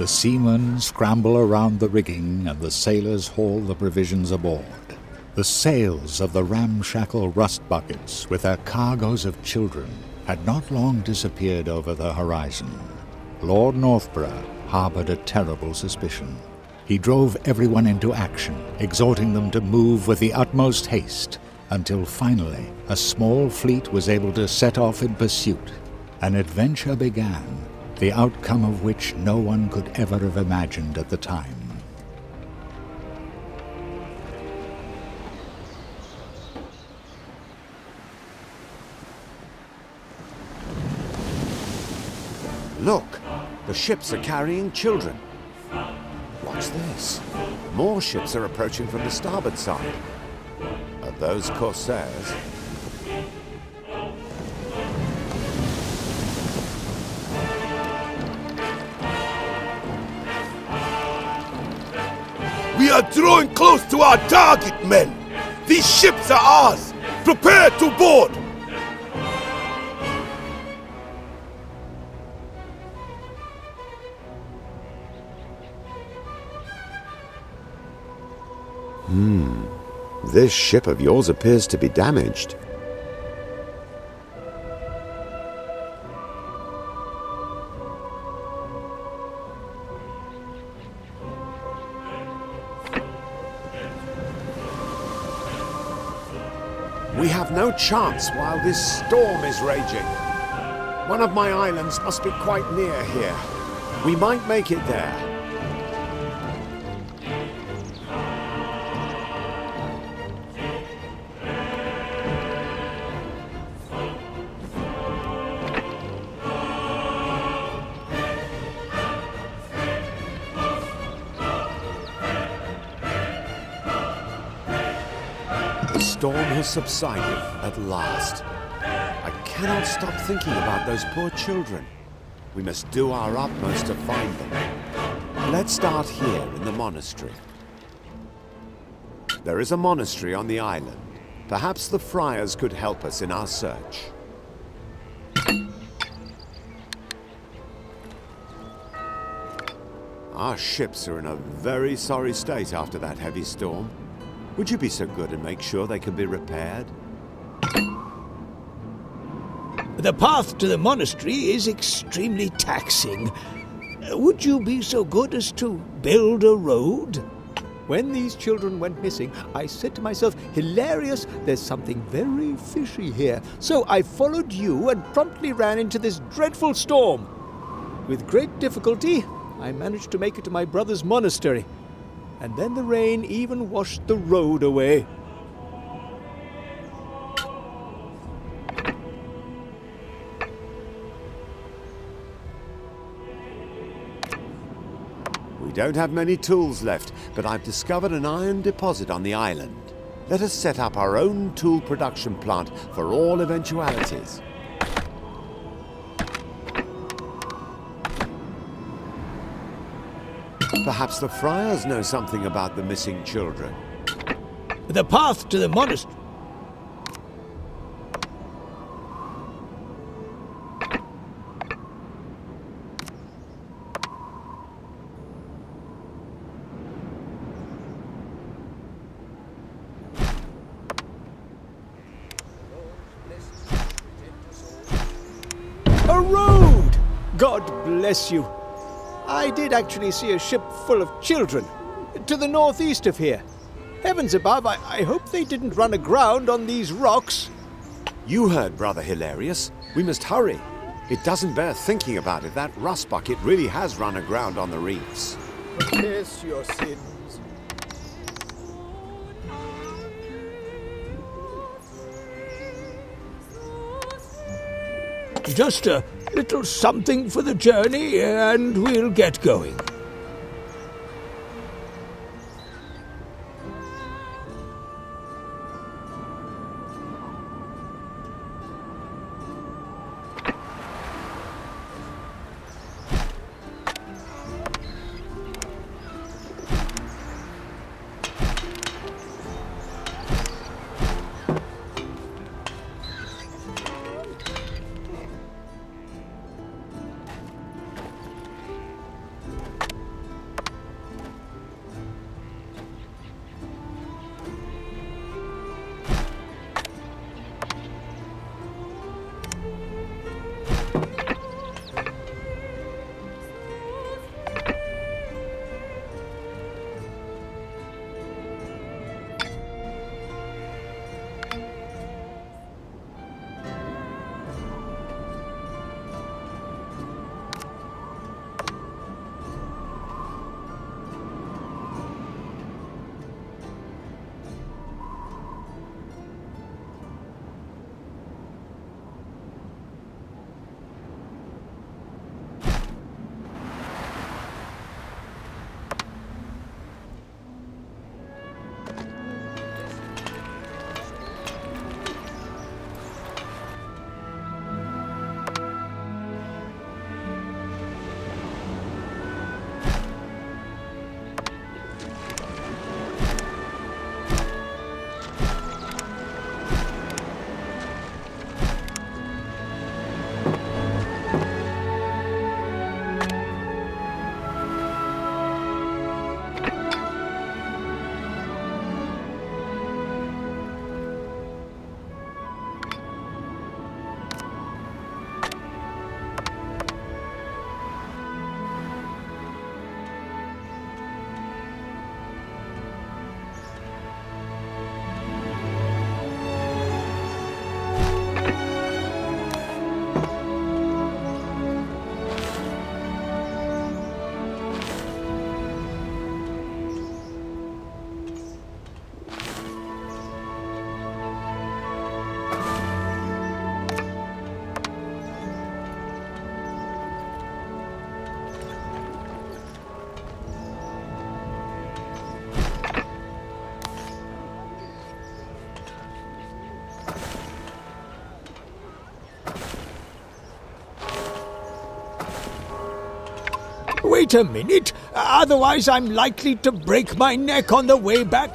The seamen scramble around the rigging and the sailors haul the provisions aboard. The sails of the ramshackle rust buckets with their cargoes of children had not long disappeared over the horizon. Lord Northborough harbored a terrible suspicion. He drove everyone into action, exhorting them to move with the utmost haste, until finally a small fleet was able to set off in pursuit. An adventure began, the outcome of which no one could ever have imagined at the time. Look, the ships are carrying children. What's this? More ships are approaching from the starboard side. Are those corsairs? We are drawing close to our target, men! These ships are ours! Prepare to board! This ship of yours appears to be damaged. We have no chance while this storm is raging. One of my islands must be quite near here. We might make it there. The storm has subsided at last. I cannot stop thinking about those poor children. We must do our utmost to find them. Let's start here in the monastery. There is a monastery on the island. Perhaps the friars could help us in our search. Our ships are in a very sorry state after that heavy storm. Would you be so good and make sure they can be repaired? The path to the monastery is extremely taxing. Would you be so good as to build a road? When these children went missing, I said to myself, hilarious, there's something very fishy here. So I followed you and promptly ran into this dreadful storm. With great difficulty, I managed to make it to my brother's monastery. And then the rain even washed the road away. We don't have many tools left, but I've discovered an iron deposit on the island. Let us set up our own tool production plant for all eventualities. Perhaps the friars know something about the missing children. The path to the monastery... A road! God bless you. I did actually see a ship full of children, to the northeast of here. Heavens above, I hope they didn't run aground on these rocks. You heard, Brother Hilarious. We must hurry. It doesn't bear thinking about it. That rust bucket really has run aground on the reefs. Confess your sins. Just a little something for the journey, and we'll get going. wait a minute, otherwise I'm likely to break my neck on the way back.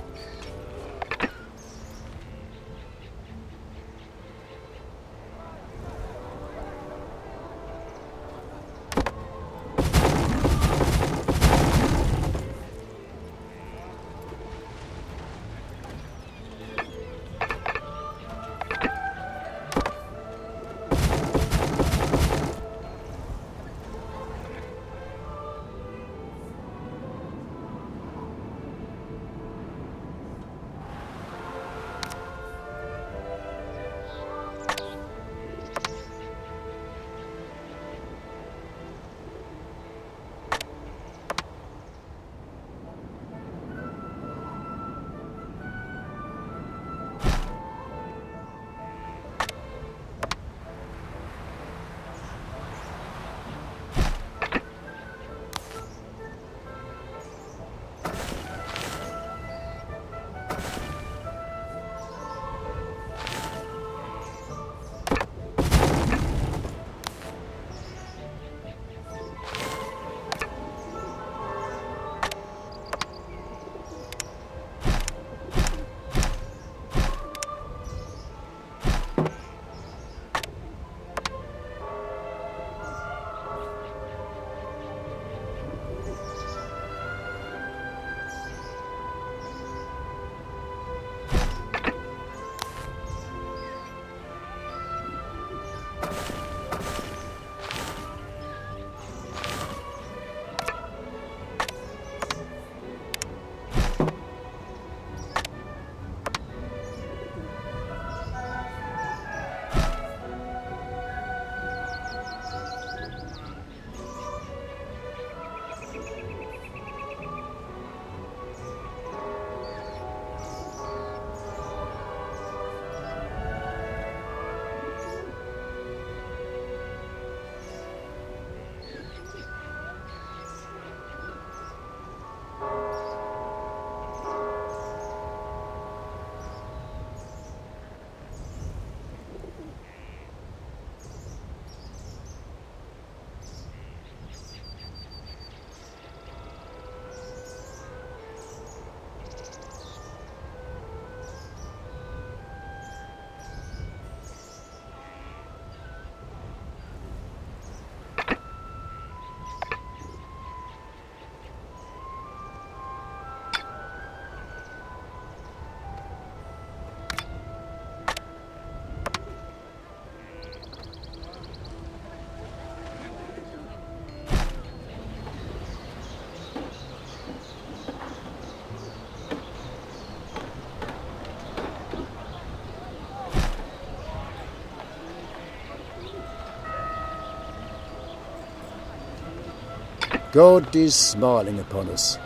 God is smiling upon us.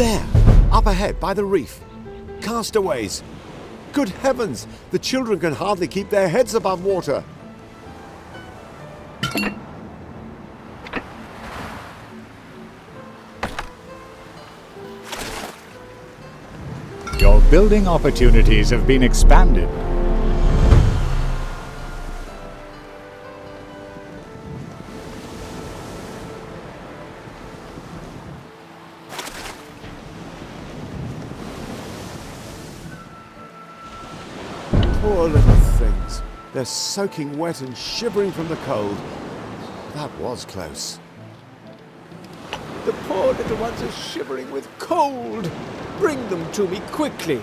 There! Up ahead, by the reef. Castaways! Good heavens! The children can hardly keep their heads above water. Your building opportunities have been expanded. Poor little things. They're soaking wet and shivering from the cold. That was close. The poor little ones are shivering with cold. Bring them to me quickly.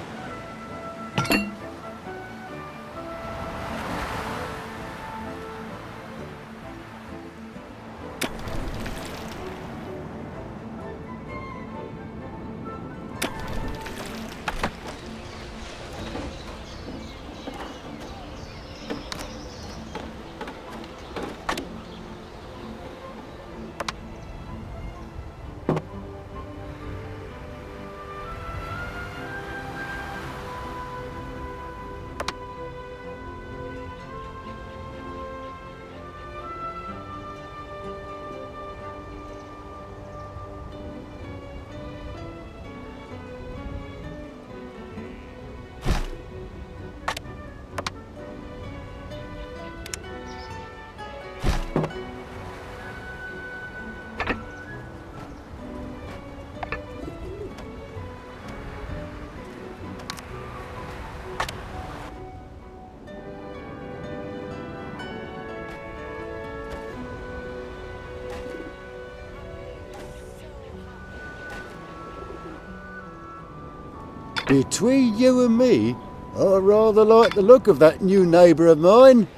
Between you and me, I rather like the look of that new neighbour of mine.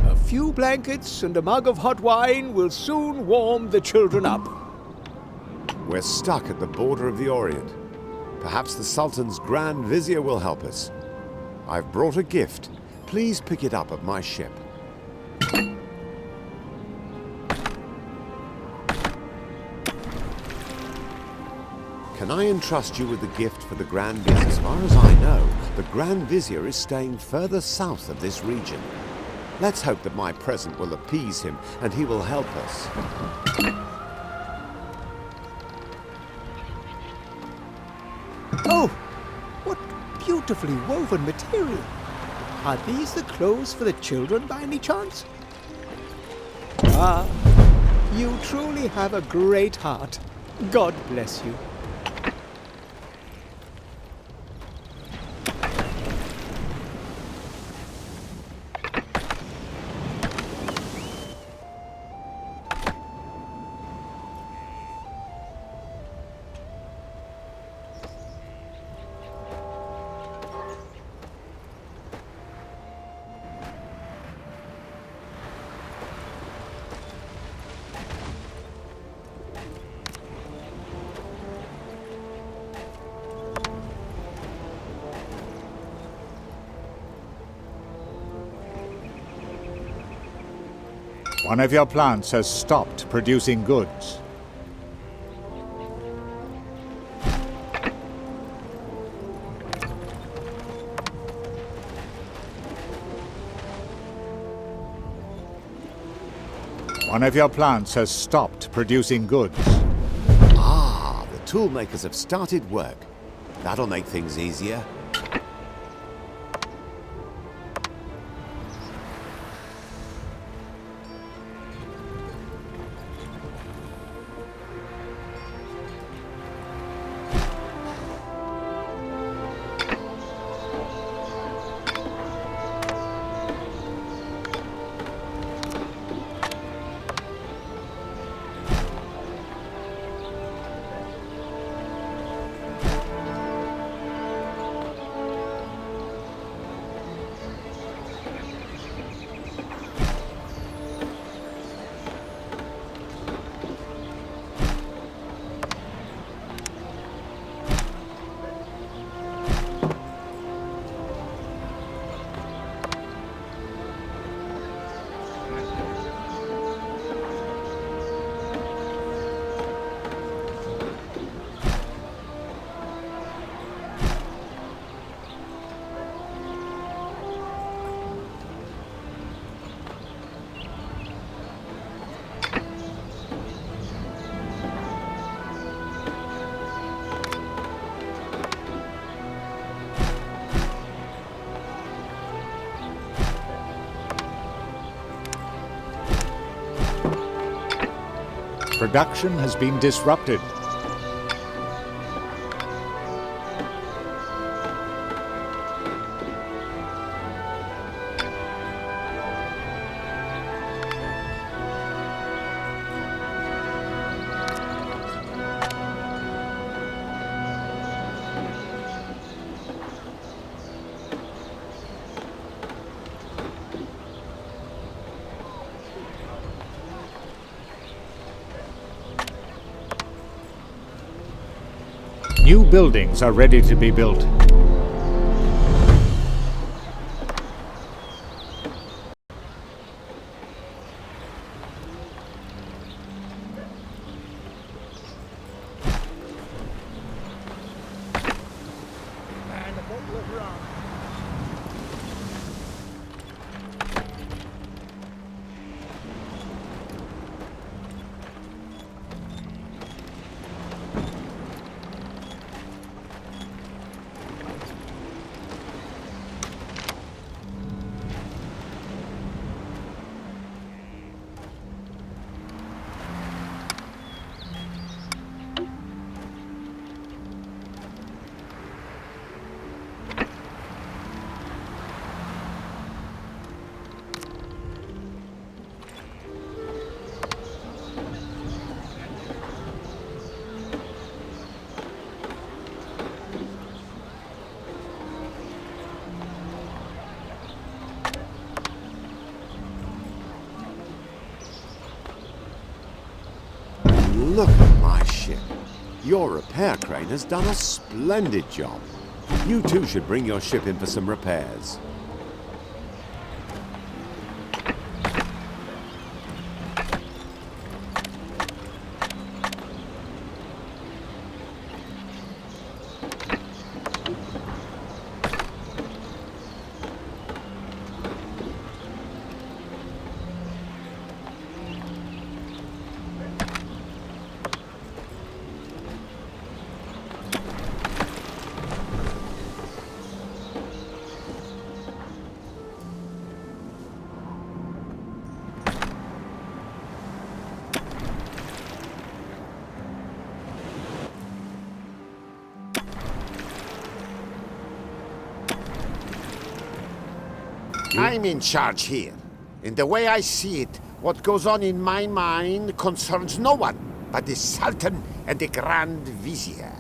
A few blankets and a mug of hot wine will soon warm the children up. We're stuck at the border of the Orient. Perhaps the Sultan's Grand Vizier will help us. I've brought a gift. Please pick it up at my ship. Can I entrust you with the gift for the Grand Vizier? As far as I know, the Grand Vizier is staying further south of this region. Let's hope that my present will appease him and he will help us. Oh, what beautifully woven material. Are these the clothes for the children by any chance? Ah, you truly have a great heart. God bless you. One of your plants has stopped producing goods. One of your plants has stopped producing goods. Ah, the toolmakers have started work. That'll make things easier. Production has been disrupted. New buildings are ready to be built. Look at my ship. Your repair crane has done a splendid job. You too should bring your ship in for some repairs. I'm in charge here. In the way I see it, what goes on in my mind concerns no one but the Sultan and the Grand Vizier.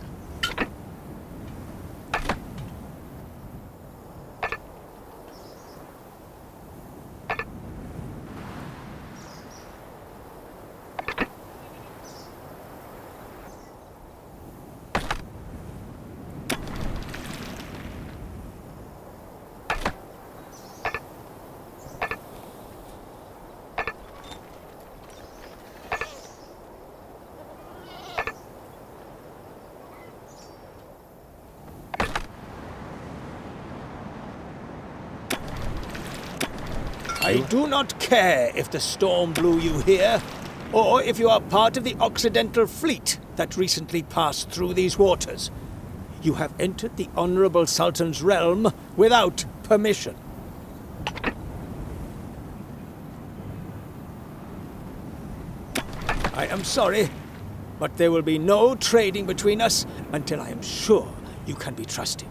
I do not care if the storm blew you here, or if you are part of the Occidental fleet that recently passed through these waters. You have entered the Honorable Sultan's realm without permission. I am sorry, but there will be no trading between us until I am sure you can be trusted.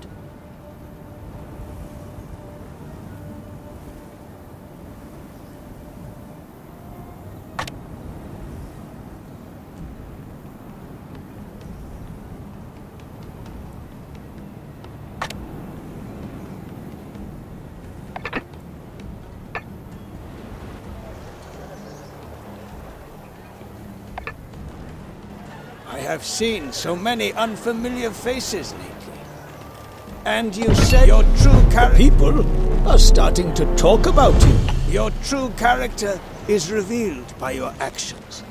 I have seen so many unfamiliar faces lately. And you said your true character... People are starting to talk about you. Your true character is revealed by your actions.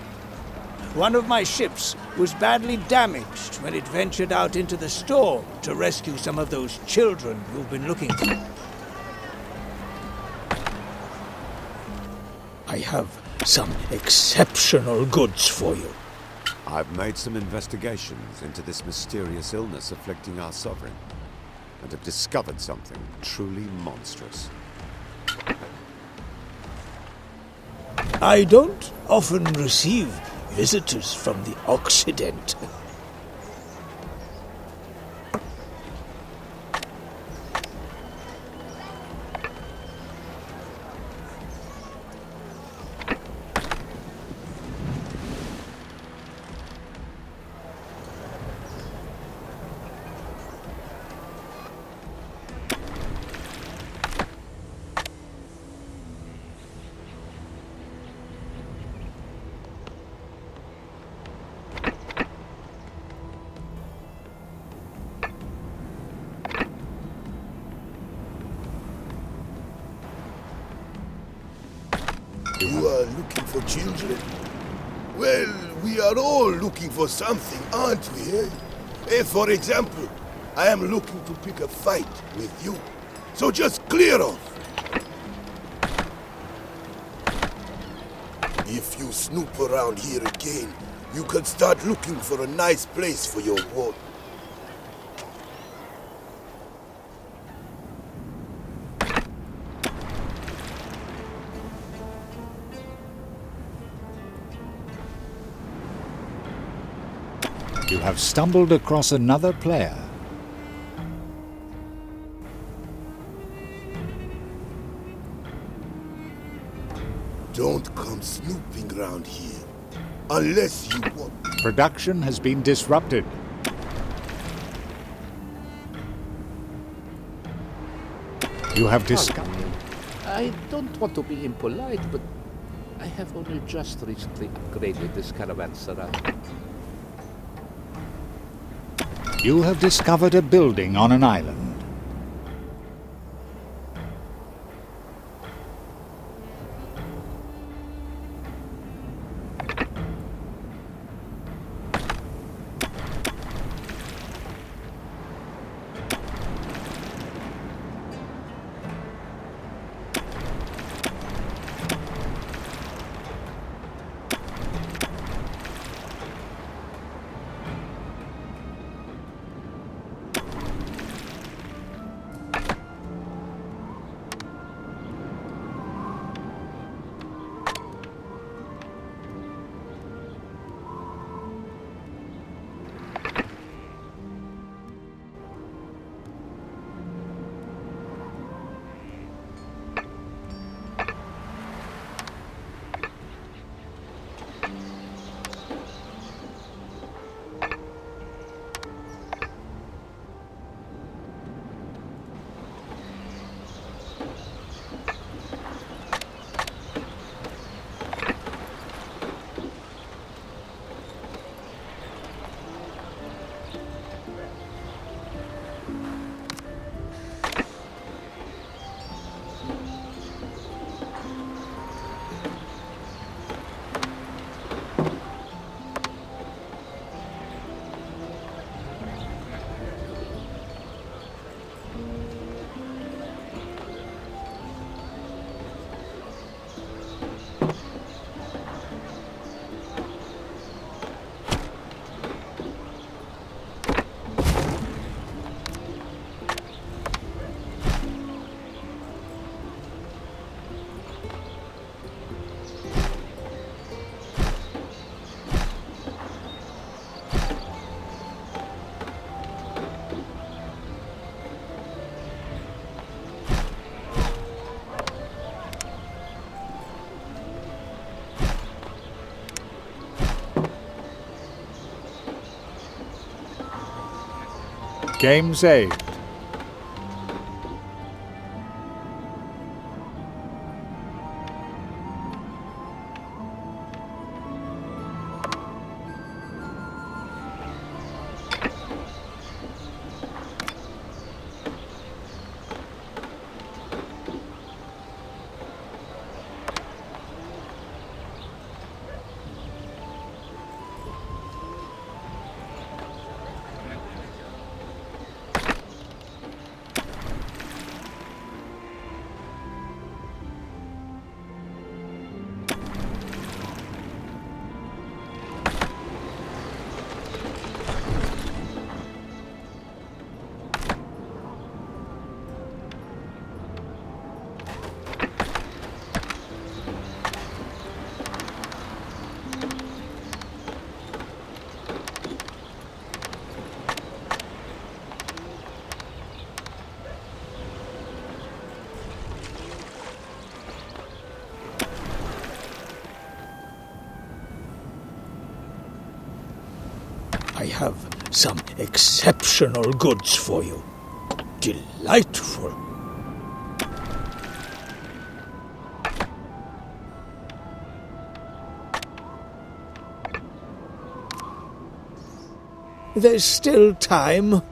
One of my ships was badly damaged when it ventured out into the storm to rescue some of those children you've been looking for. I have some exceptional goods for you. I've made some investigations into this mysterious illness afflicting our sovereign, and have discovered something truly monstrous. I don't often receive visitors from the Occident. You are looking for children? Well, we are all looking for something, aren't we, eh? For example, I am looking to pick a fight with you. So just clear off. If you snoop around here again, you can start looking for a nice place for your war. You have stumbled across another player. Don't come snooping around here, unless you want. Production has been disrupted. You have discovered... I don't want to be impolite, but I have only just recently upgraded this caravanserai. You have discovered a building on an island. Game saved. I have some exceptional goods for you. Delightful. There's still time.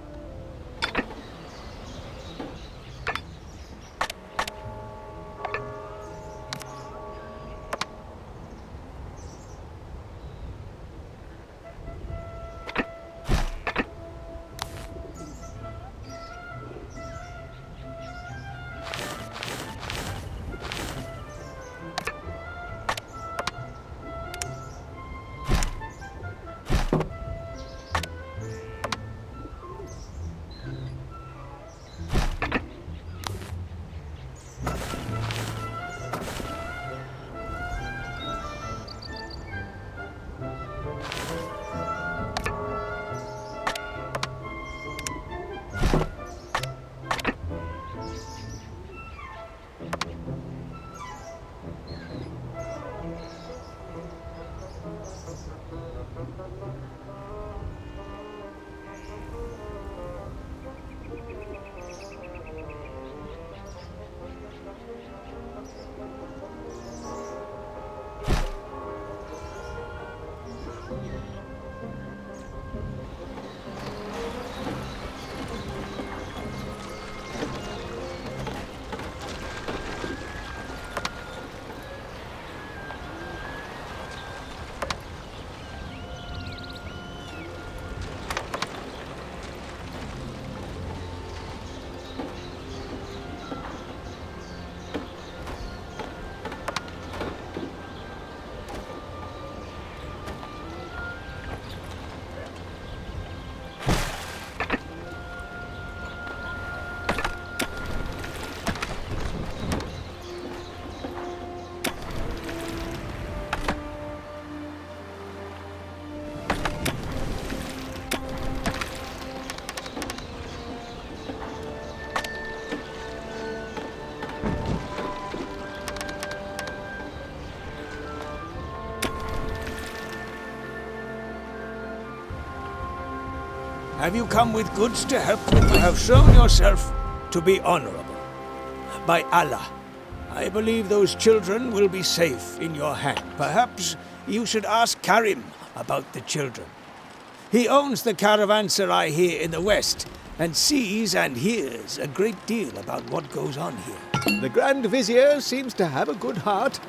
Have you come with goods to help me? You have shown yourself to be honorable. By Allah, I believe those children will be safe in your hand. Perhaps you should ask Karim about the children. He owns the caravanserai here in the west, and sees and hears a great deal about what goes on here. The Grand Vizier seems to have a good heart.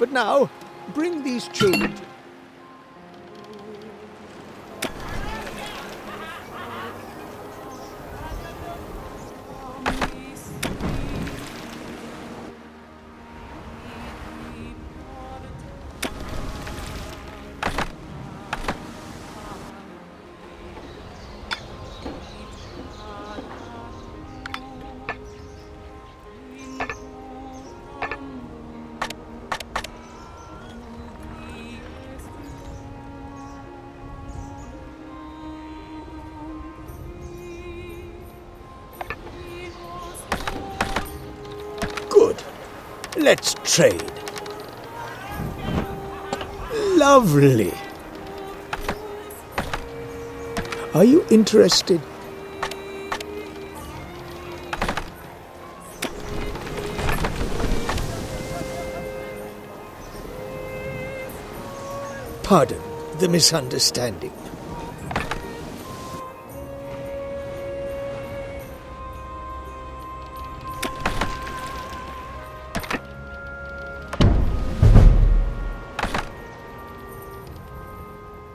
But now, bring these children to... Good. Let's trade. Lovely. Are you interested Pardon the misunderstanding.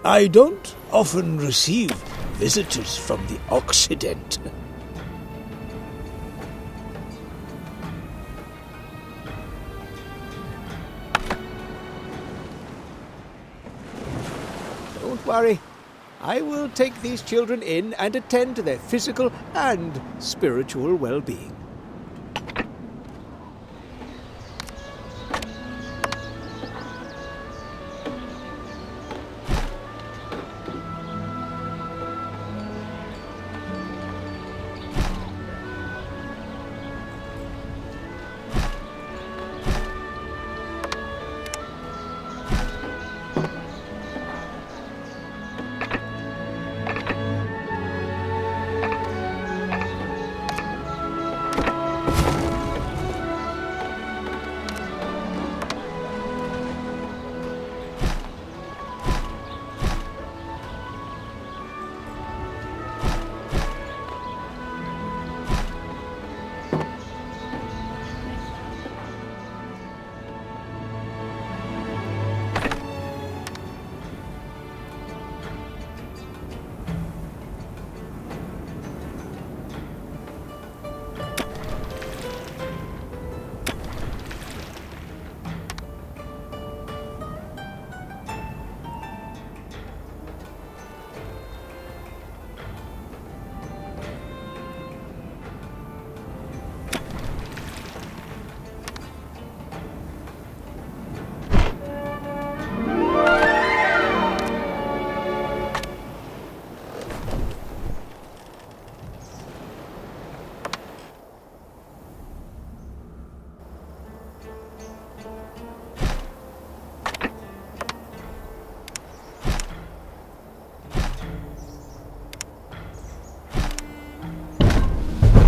I don't often receive visitors from the Occident. Don't worry. I will take these children in and attend to their physical and spiritual well-being.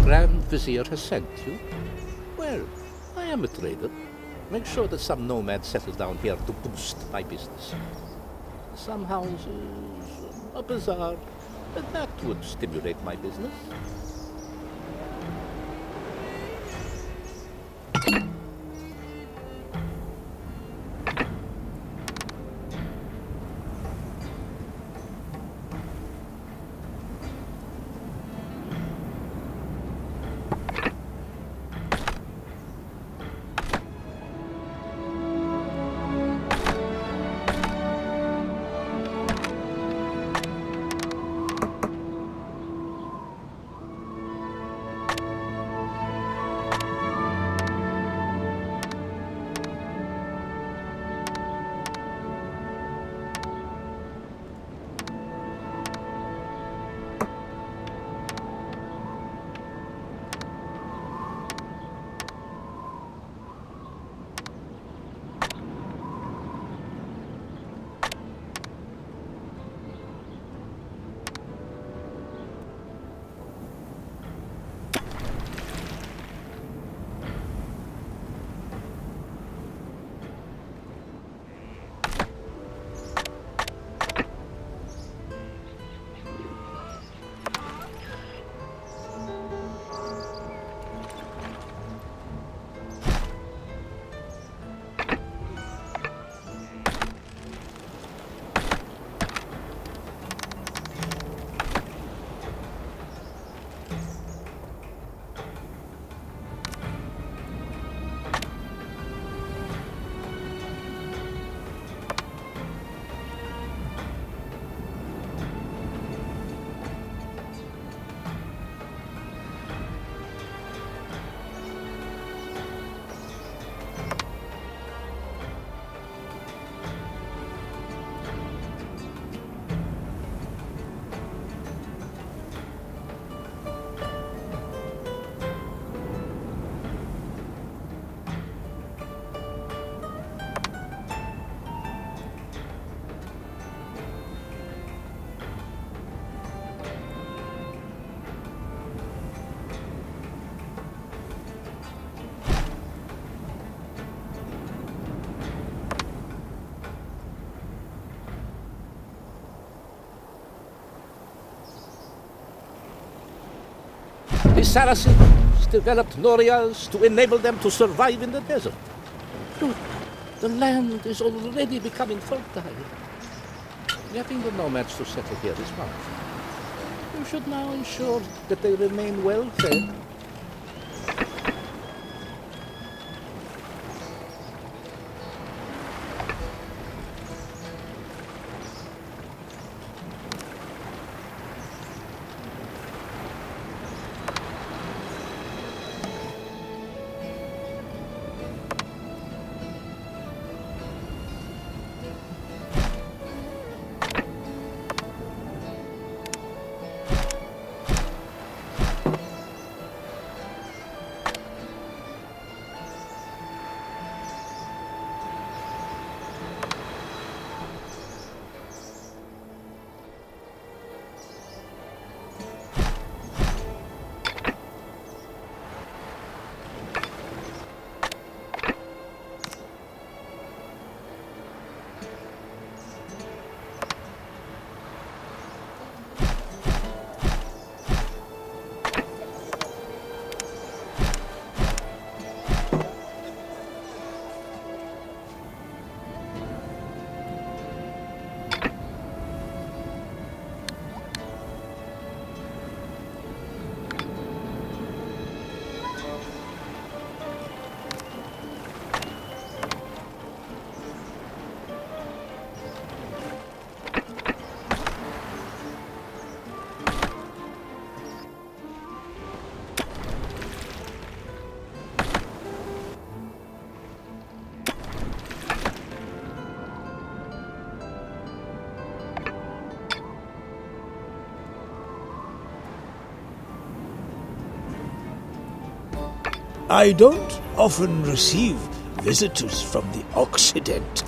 Grand Vizier has sent you? Well, I am a trader. Make sure that some nomad settles down here to boost my business. Some houses, a bazaar, that would stimulate my business. The Saracens developed norias to enable them to survive in the desert. Look, the land is already becoming fertile. Getting the nomads to settle here is one thing. You should now ensure that they remain well fed. I don't often receive visitors from the Occident.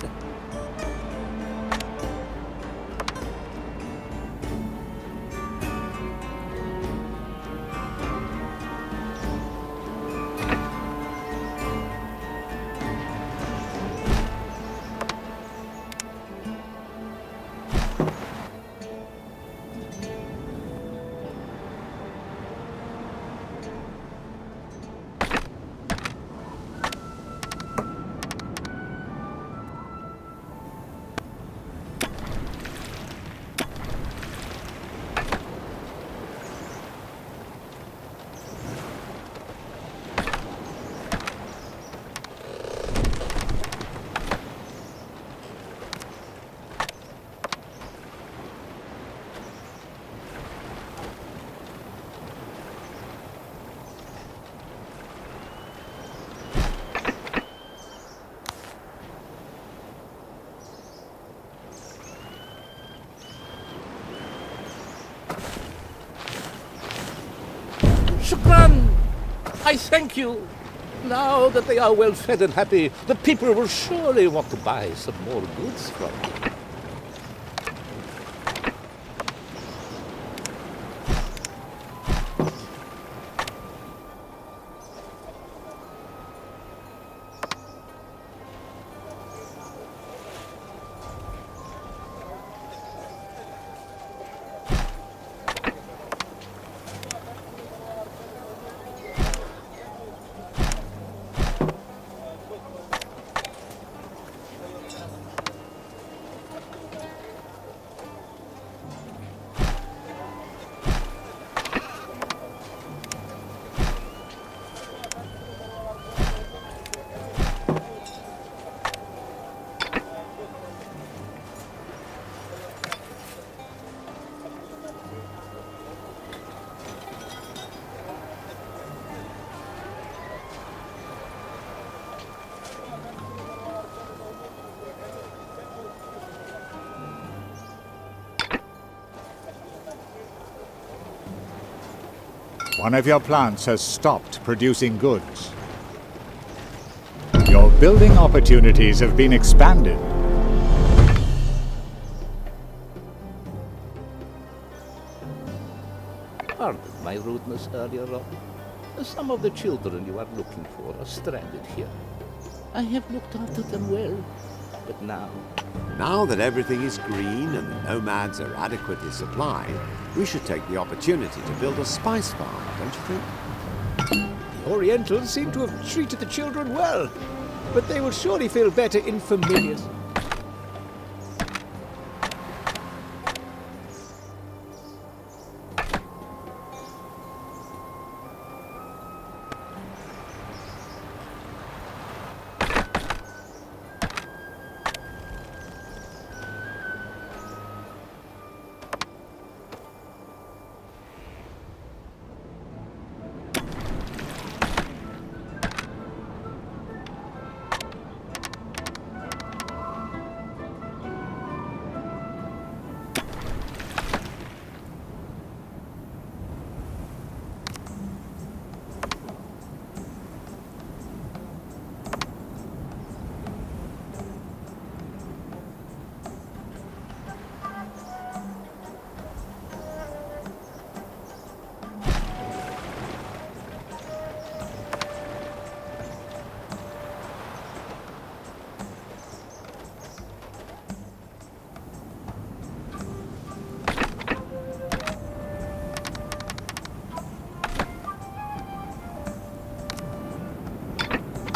Shukran! I thank you. Now that they are well fed and happy, the people will surely want to buy some more goods from you. One of your plants has stopped producing goods. Your building opportunities have been expanded. Pardon my rudeness earlier on. Some of the children you are looking for are stranded here. I have looked after them well, but now... Now that everything is green and the nomads are adequately supplied, we should take the opportunity to build a spice farm, don't you think? The Orientals seem to have treated the children well, but they will surely feel better in familiar.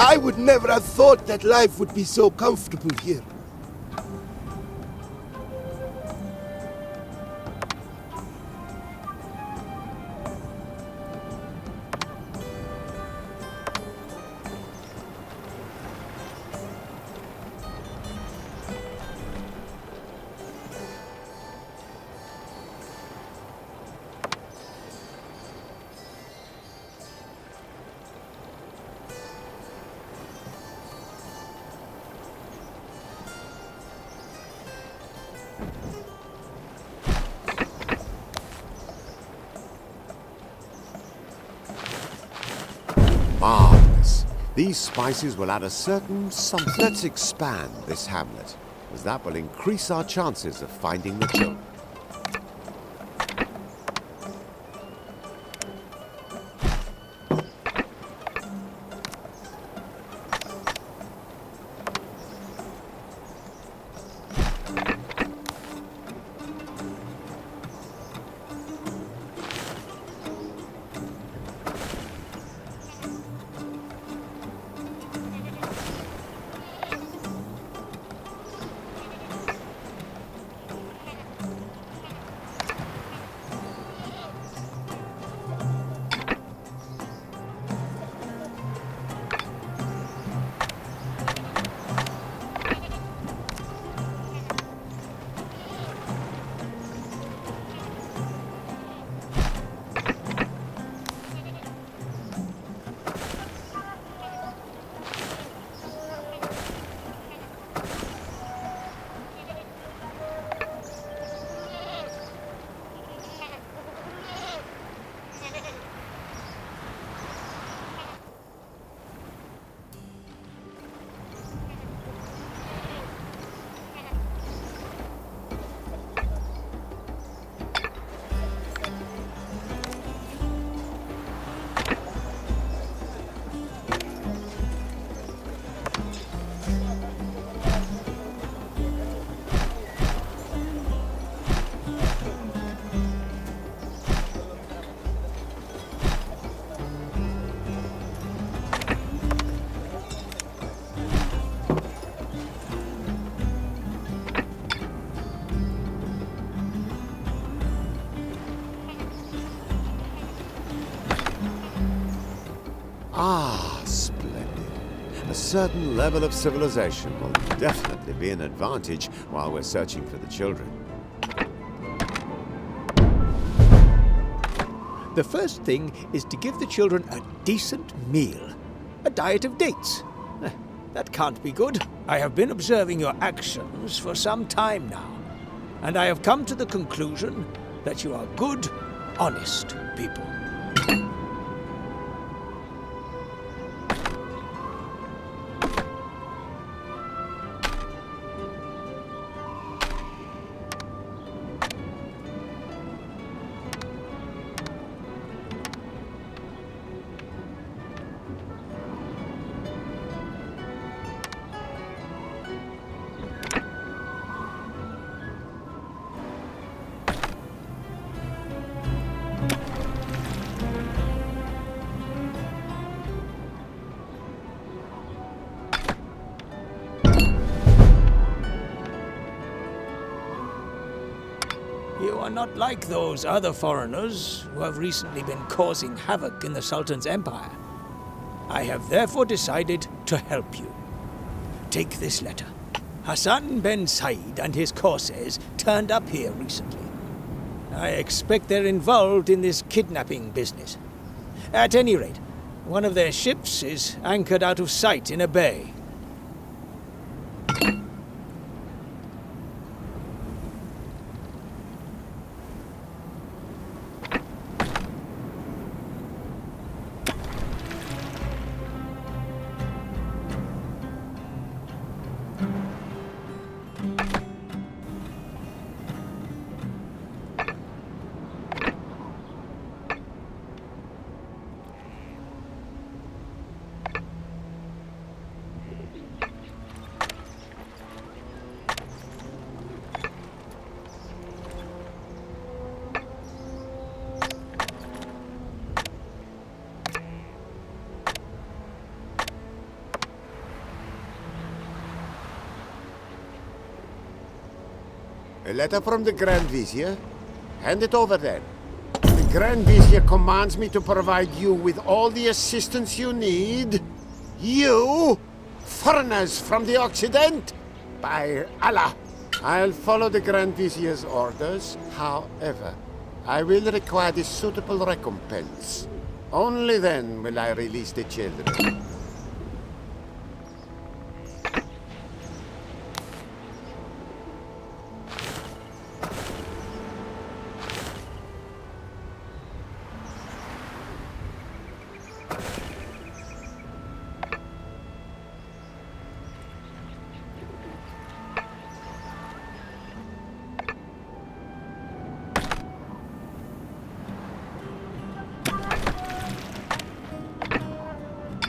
I would never have thought that life would be so comfortable here. Marvelous. These spices will add a certain something. Let's expand this hamlet, as that will increase our chances of finding the children. Ah, splendid. A certain level of civilization will definitely be an advantage while we're searching for the children. The first thing is to give the children a decent meal. A diet of dates. That can't be good. I have been observing your actions for some time now, and I have come to the conclusion that you are good, honest people. are not like those other foreigners who have recently been causing havoc in the Sultan's empire. I have therefore decided to help you. Take this letter. Hassan ben Said and his corsairs turned up here recently. I expect they're involved in this kidnapping business. At any rate, one of their ships is anchored out of sight in a bay. A letter from the Grand Vizier? Hand it over then. The Grand Vizier commands me to provide you with all the assistance you need. You? Foreigners from the Occident? By Allah, I'll follow the Grand Vizier's orders. However, I will require a suitable recompense. Only then will I release the children.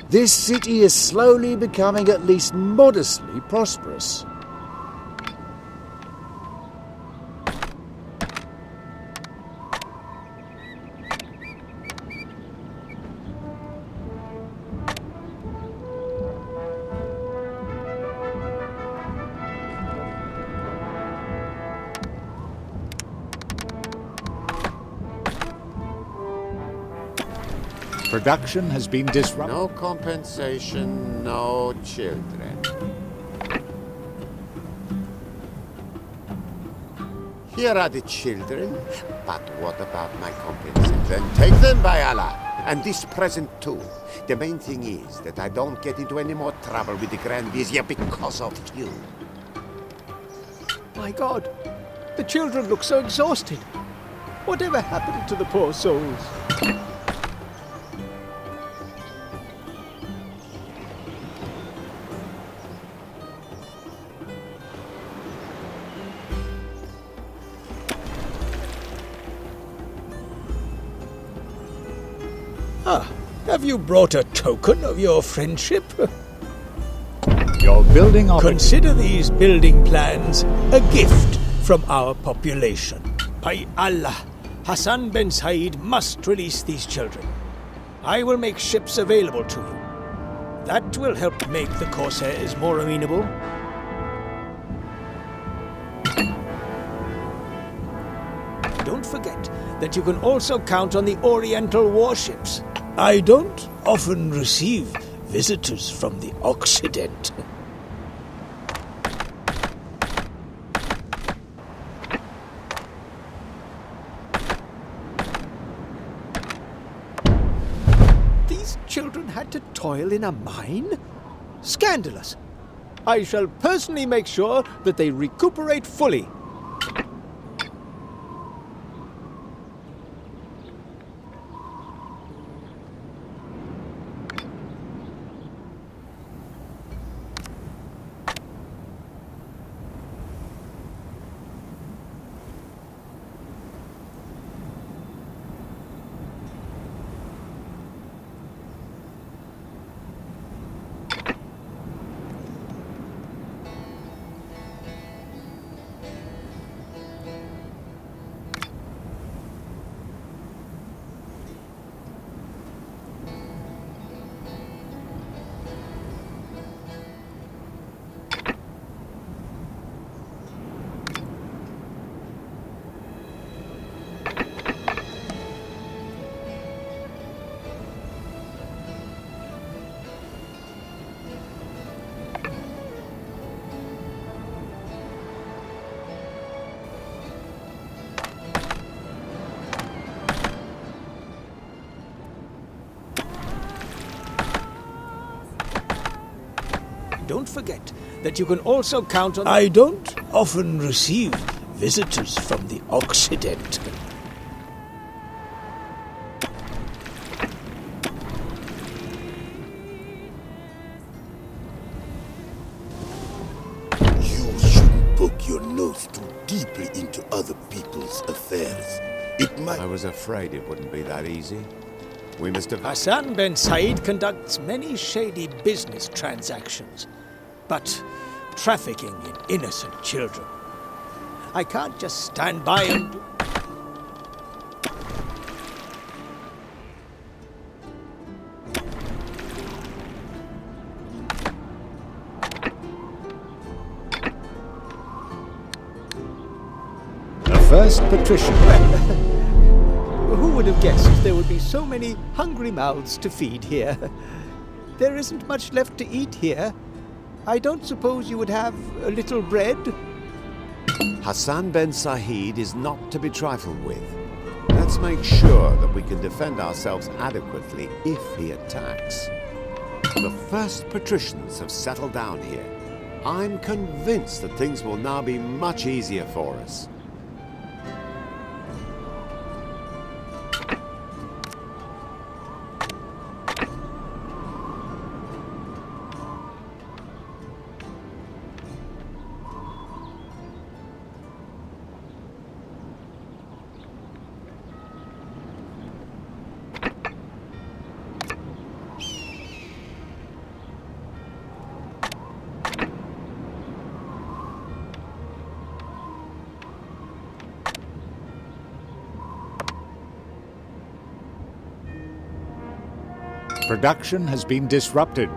This city is slowly becoming at least modestly prosperous. Production has been disrupted. No compensation, no children. Here are the children, but what about my compensation? Then take them, by Allah, and this present too. The main thing is that I don't get into any more trouble with the Grand Vizier because of you. My God, the children look so exhausted. Whatever happened to the poor souls? Have you brought a token of your friendship? Your building opportunity. Consider these building plans a gift from our population. By Allah, Hassan ben Said must release these children. I will make ships available to you. That will help make the corsairs more amenable. Don't forget that you can also count on the Oriental warships. I don't often receive visitors from the Occident. These children had to toil in a mine? Scandalous! I shall personally make sure that they recuperate fully. Don't forget that you can also count on... I don't often receive visitors from the Occident. You shouldn't poke your nose too deeply into other people's affairs. It might... I was afraid it wouldn't be that easy. We must have... Hassan Ben Said conducts many shady business transactions, but trafficking in innocent children. I can't just stand by and... The first patrician. Who would have guessed there would be so many hungry mouths to feed here? There isn't much left to eat here. I don't suppose you would have a little bread? Hassan Ben Said is not to be trifled with. Let's make sure that we can defend ourselves adequately if he attacks. The first patricians have settled down here. I'm convinced that things will now be much easier for us. Production has been disrupted.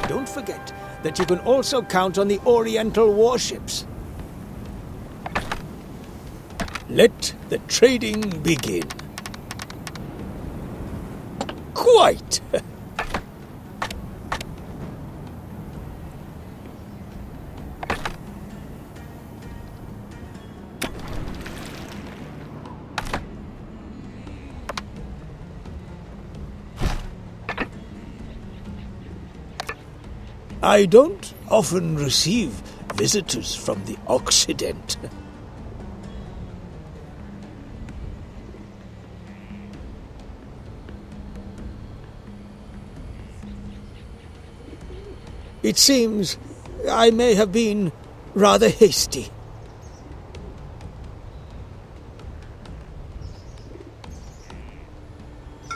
Don't forget that you can also count on the Oriental warships. Let the trading begin. Quite! I don't often receive visitors from the Occident. It seems I may have been rather hasty.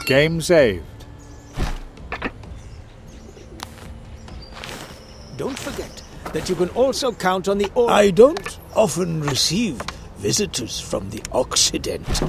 Game saved. Don't forget that you can also count on the... I don't often receive visitors from the Occident.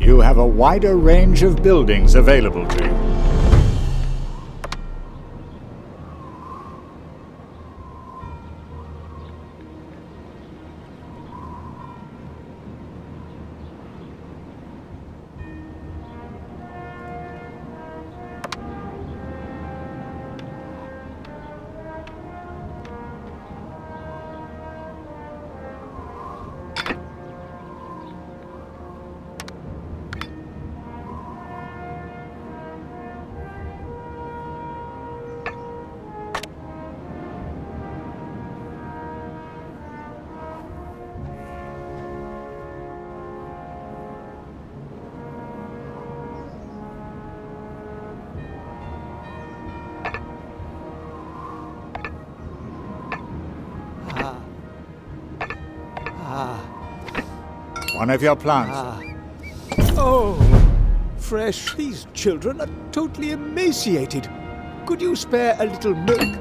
you have a wider range of buildings available to you. One of your plants. Oh, fresh. These children are totally emaciated. Could you spare a little milk?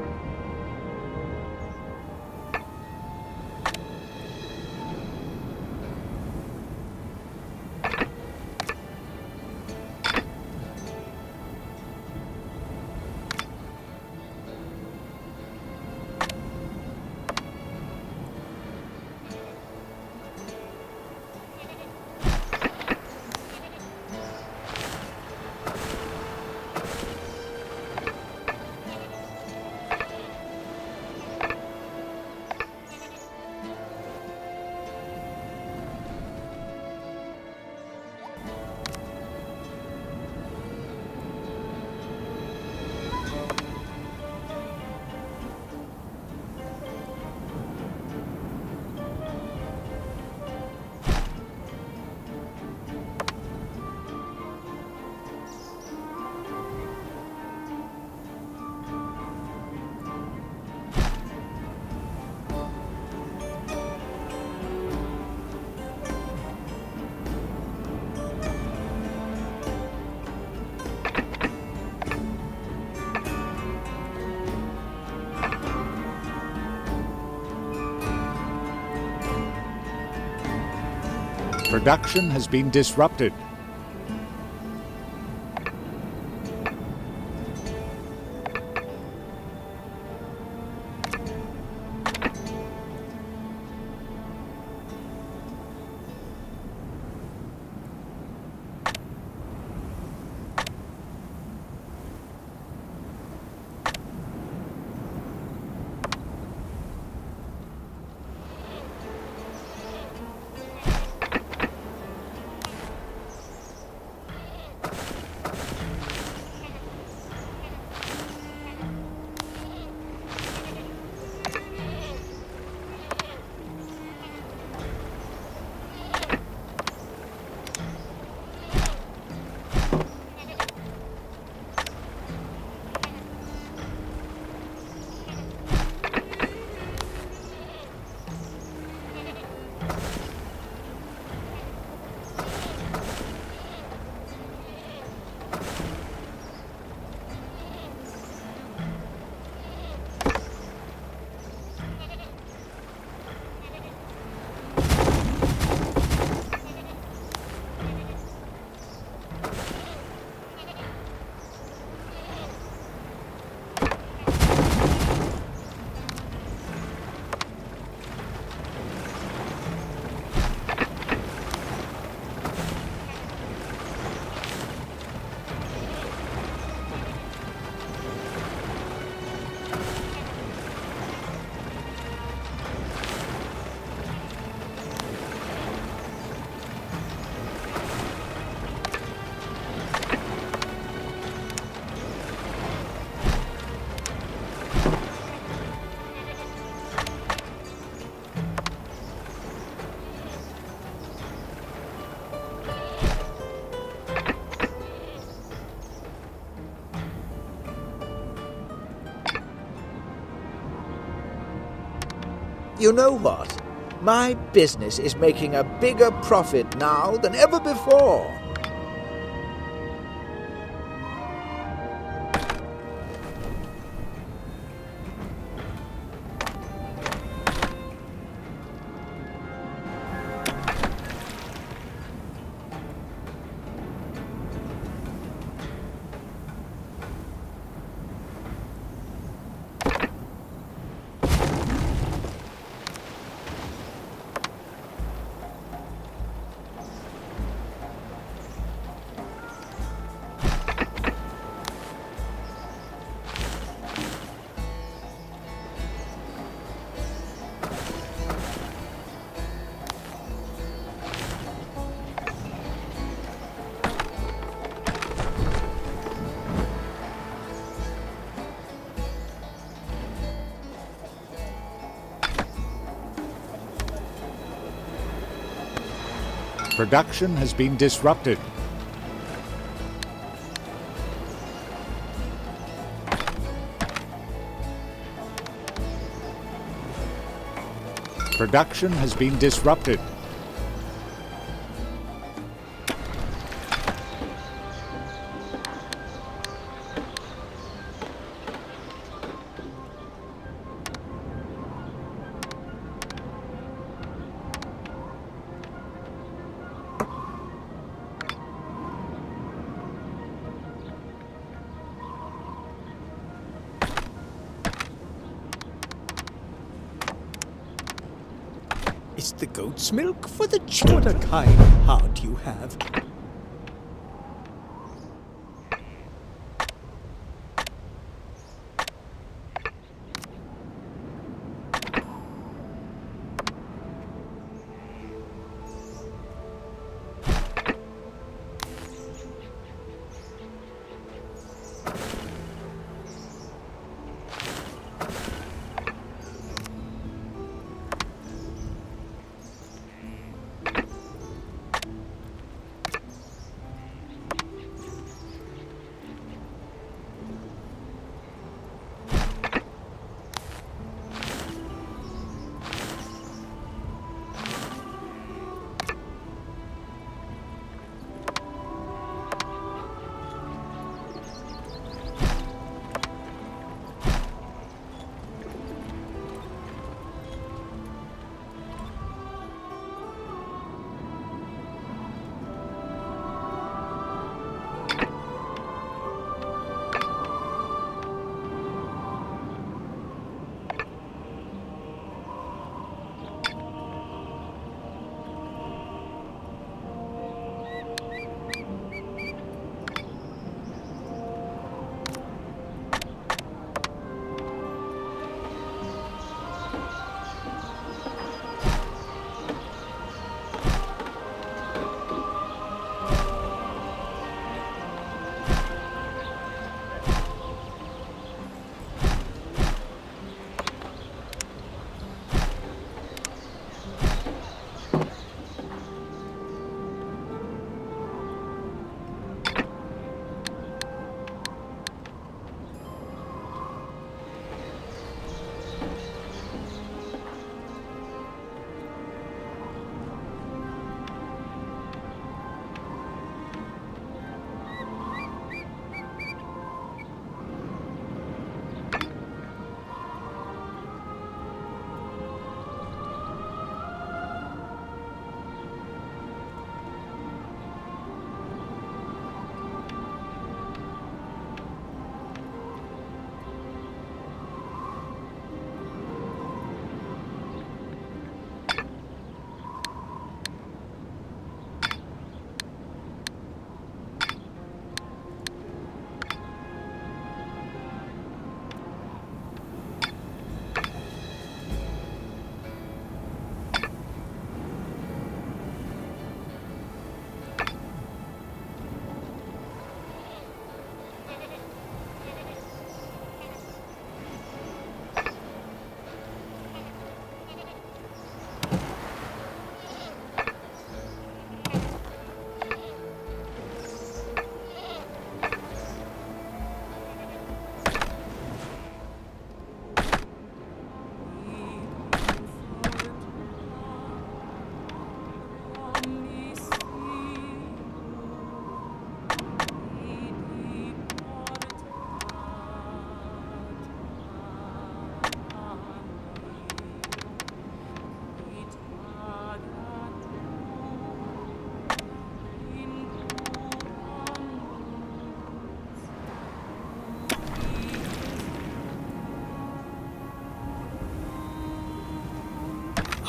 Production has been disrupted. You know what? My business is making a bigger profit now than ever before. Production has been disrupted. Production has been disrupted. It's the goat's milk for the children. What a kind heart you have.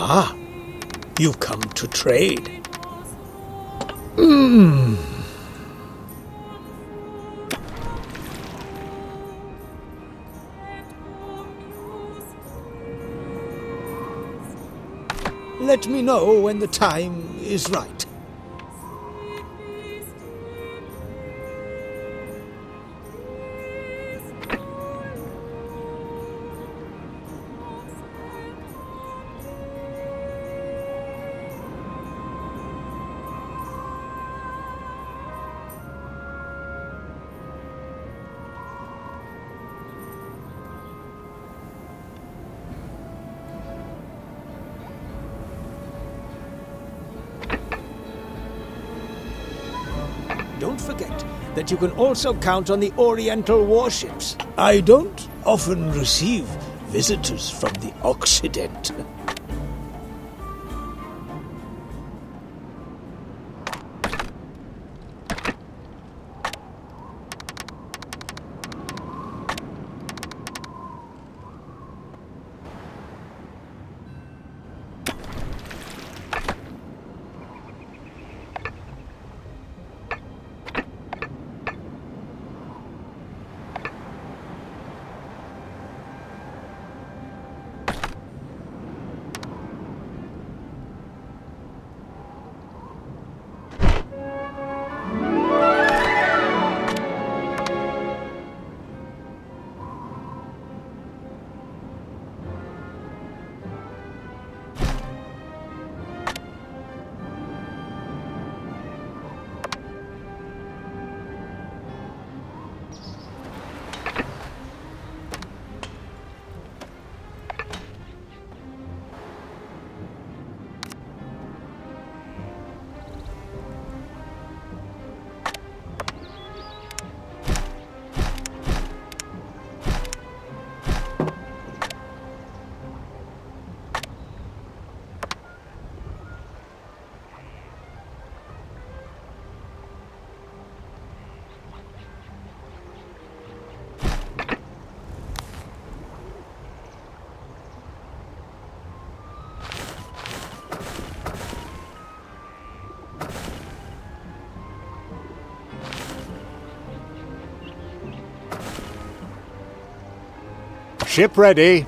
Ah, you've come to trade. Let me know when the time is right. forget that you can also count on the Oriental warships. I don't often receive visitors from the Occident. Ship ready.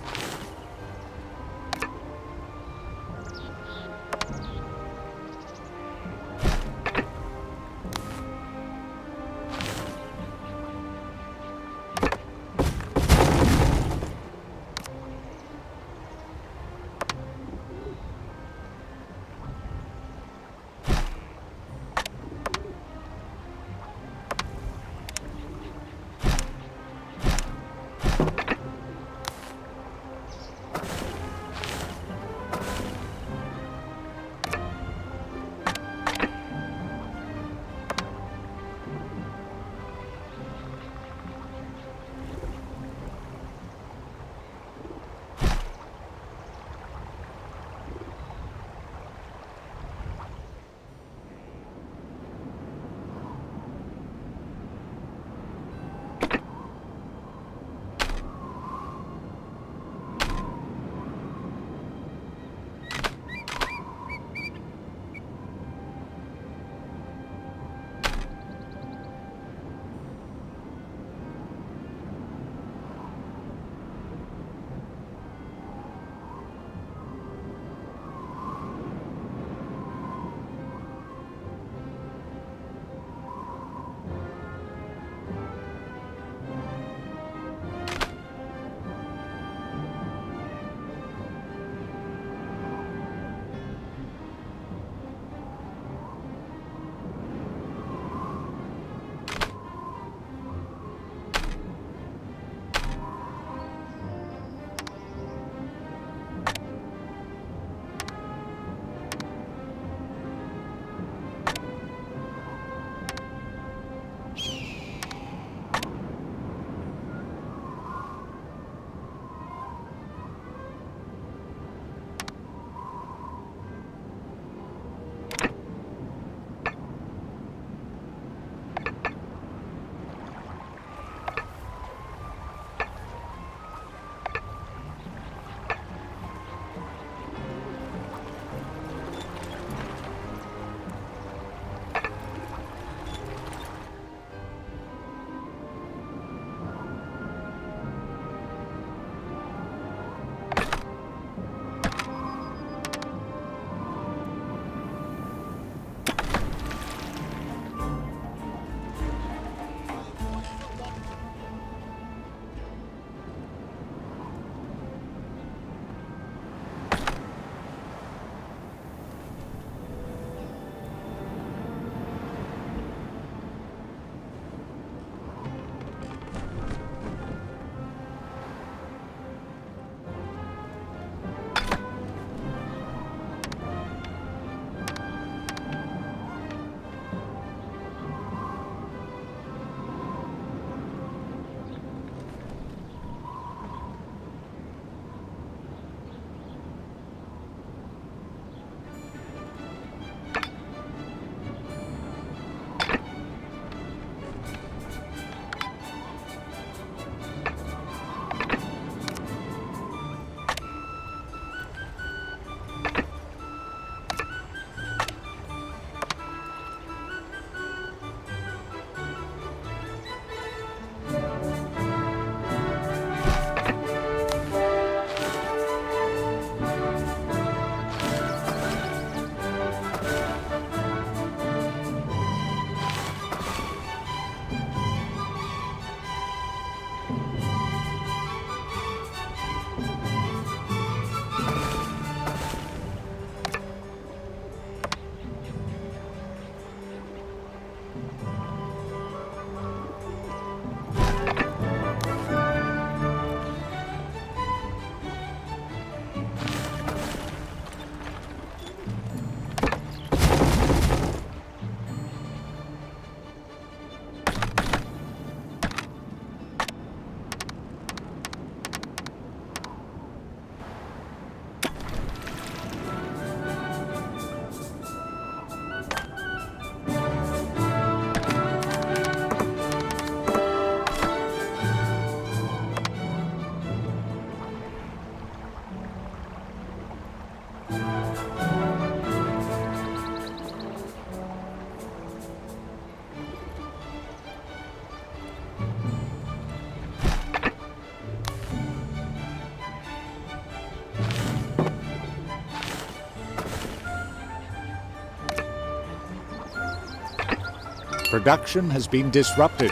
Production has been disrupted.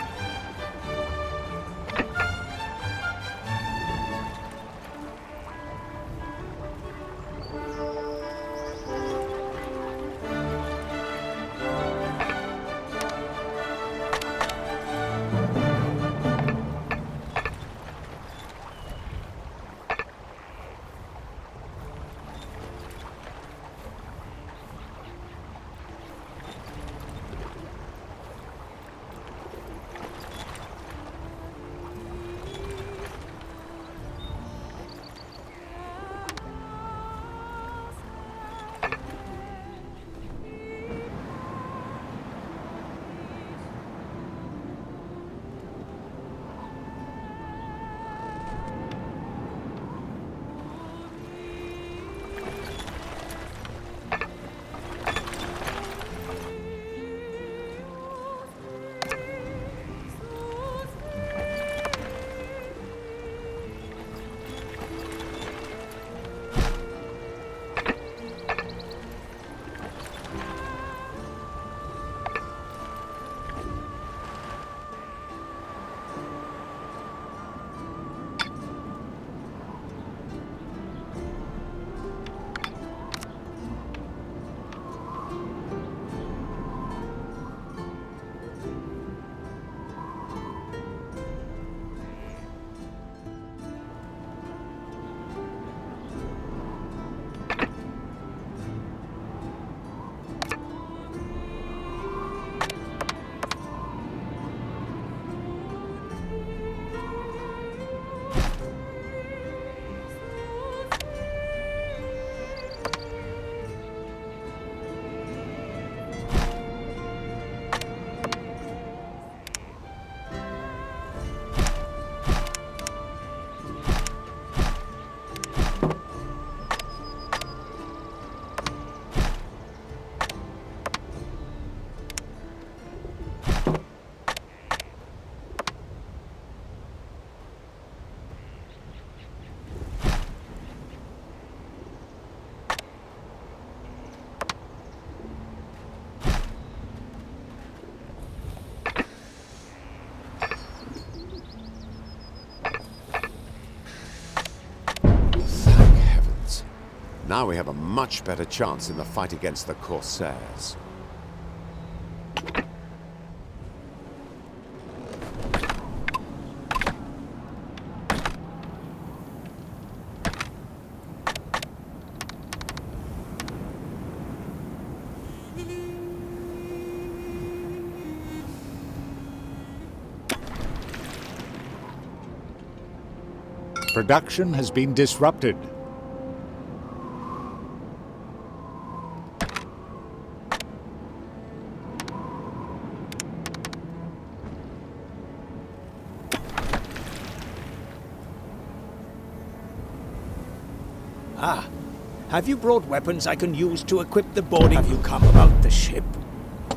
Now we have a much better chance in the fight against the Corsairs. Production has been disrupted. Ah, have you brought weapons I can use to equip the boarding? Have you come about the ship?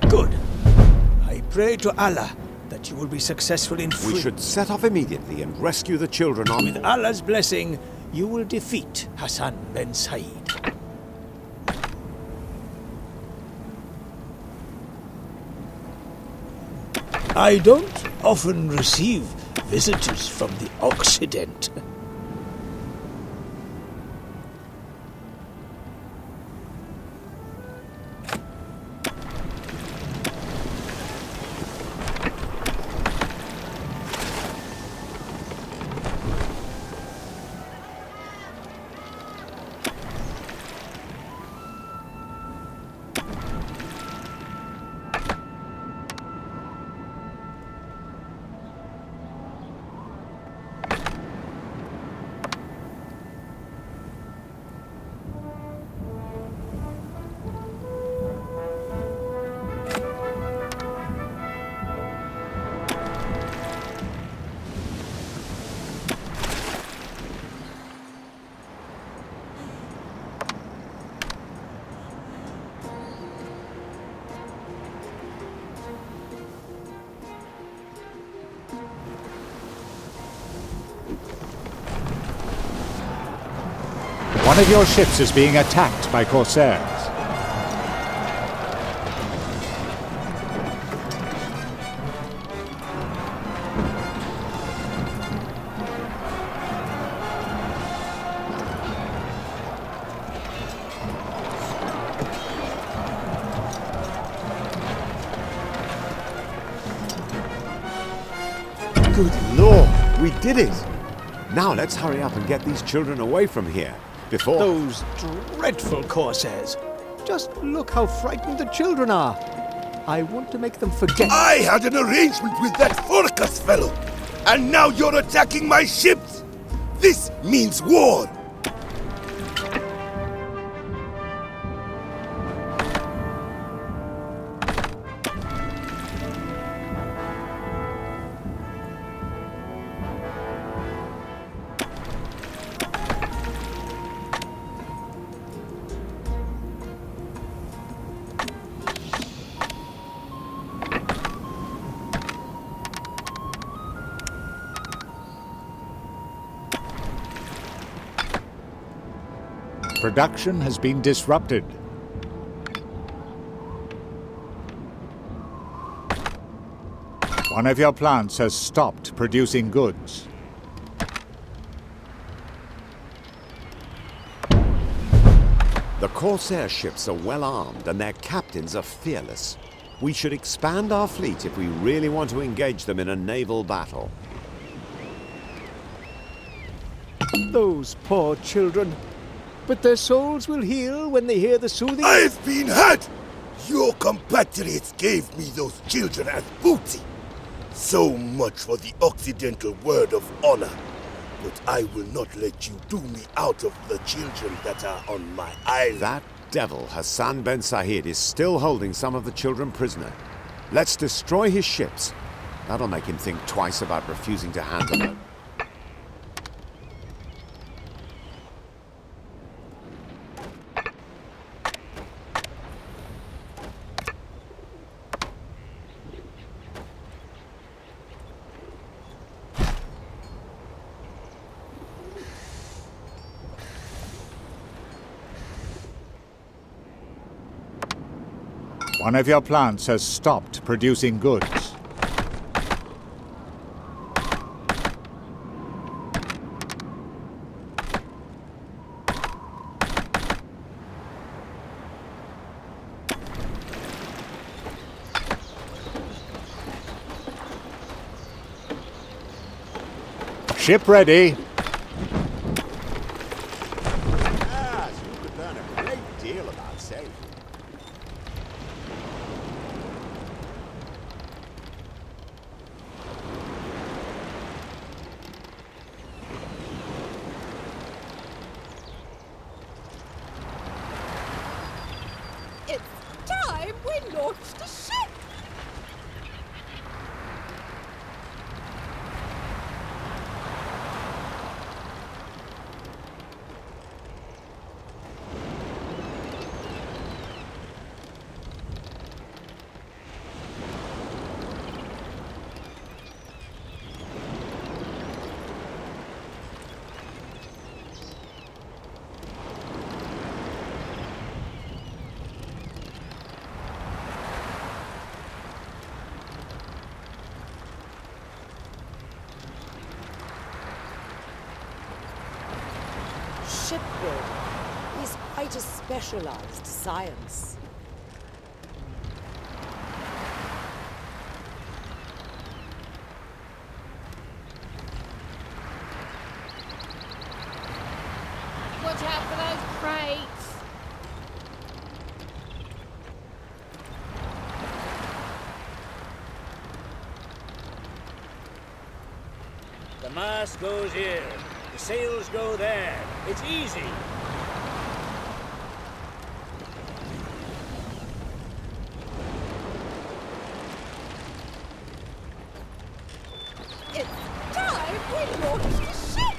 Good. I pray to Allah that you will be successful in We should set off immediately and rescue the children on... With Allah's blessing, you will defeat Hassan ben Said. I don't often receive visitors from the Occident. One of your ships is being attacked by Corsairs. Good Lord, we did it! Now let's hurry up and get these children away from here, before... Those dreadful corsairs. Just look how frightened the children are. I want to make them forget. I had an arrangement with that Forcas fellow, and now you're attacking my ships! This means war! Production has been disrupted. One of your plants has stopped producing goods. The Corsair ships are well armed and their captains are fearless. We should expand our fleet if we really want to engage them in a naval battle. Those poor children. But their souls will heal when they hear the soothing... I've been had! Your compatriots gave me those children as booty. So much for the Occidental word of honor. But I will not let you do me out of the children that are on my island. That devil Hassan Ben Sahid is still holding some of the children prisoner. Let's destroy his ships. That'll make him think twice about refusing to hand them over. One of your plants has stopped producing goods. Ship ready. Ah, so you could learn a great deal about sailing. It's time we launched a ship! Shipbuilding is quite a specialized science. Watch out for those crates! The mast goes here. The sails go there. It's easy. It's time we launched a ship!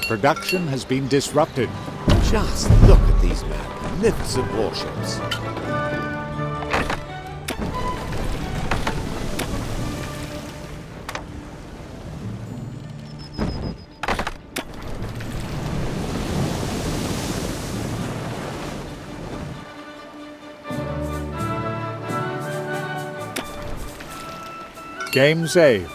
Production has been disrupted. Just look at these magnificent warships. Game saved.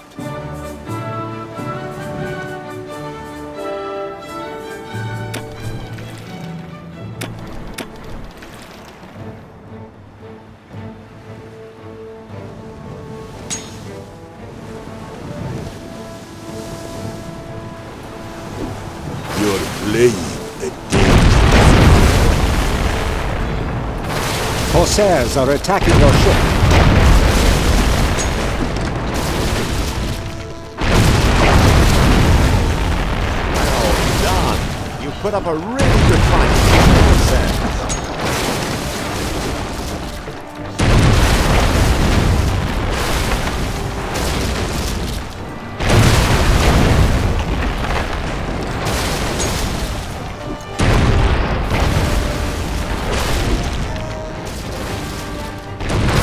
You're playing a Corsairs are attacking your ship. You put up a really good fight.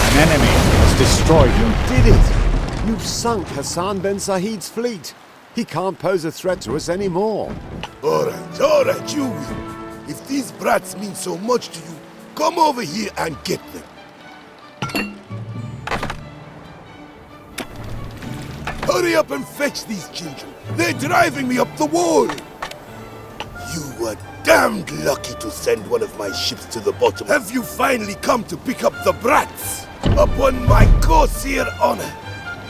An enemy has destroyed you. Did it! You've sunk Hassan Ben Said's fleet. He can't pose a threat to us anymore. All right, you win. If these brats mean so much to you, come over here and get them. Hurry up and fetch these children. They're driving me up the wall. You were damned lucky to send one of my ships to the bottom. Have you finally come to pick up the brats? Upon my Corsair honor,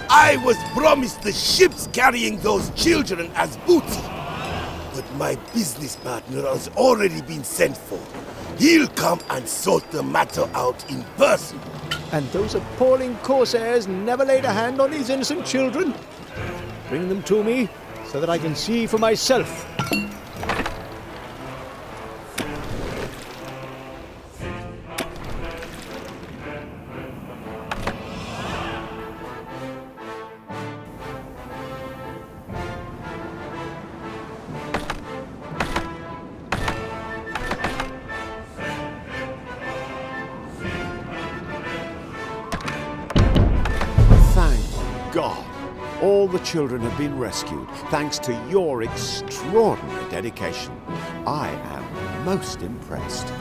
I was promised the ships carrying those children as booty. But my business partner has already been sent for. He'll come and sort the matter out in person. And those appalling Corsairs never laid a hand on these innocent children? Bring them to me so that I can see for myself. God, all the children have been rescued thanks to your extraordinary dedication. I am most impressed.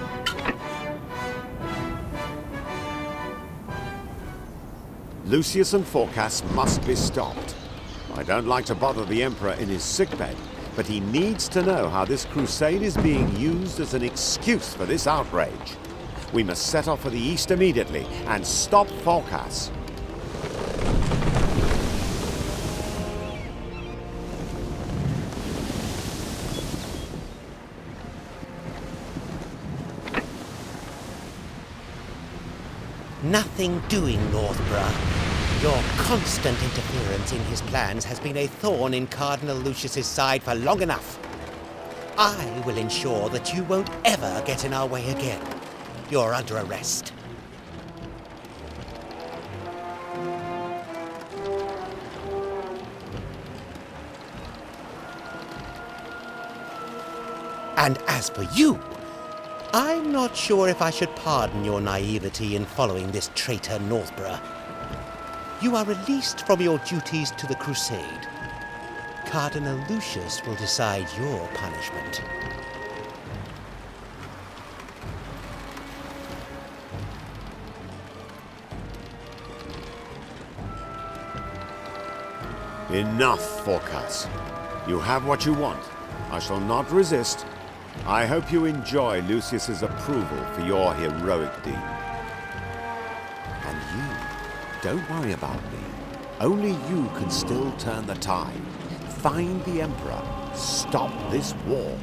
Lucius and Phorcas must be stopped. I don't like to bother the Emperor in his sickbed, but he needs to know how this crusade is being used as an excuse for this outrage. We must set off for the east immediately and stop Phorcas. Nothing doing, Northborough. Your constant interference in his plans has been a thorn in Cardinal Lucius's side for long enough. I will ensure that you won't ever get in our way again. You're under arrest. And as for you, I'm not sure if I should pardon your naivety in following this traitor Northborough. You are released from your duties to the crusade. Cardinal Lucius will decide your punishment. Enough, Phorcas. You have what you want. I shall not resist. I hope you enjoy Lucius's approval for your heroic deed. And you, don't worry about me. Only you can still turn the tide. Find the Emperor. Stop this war.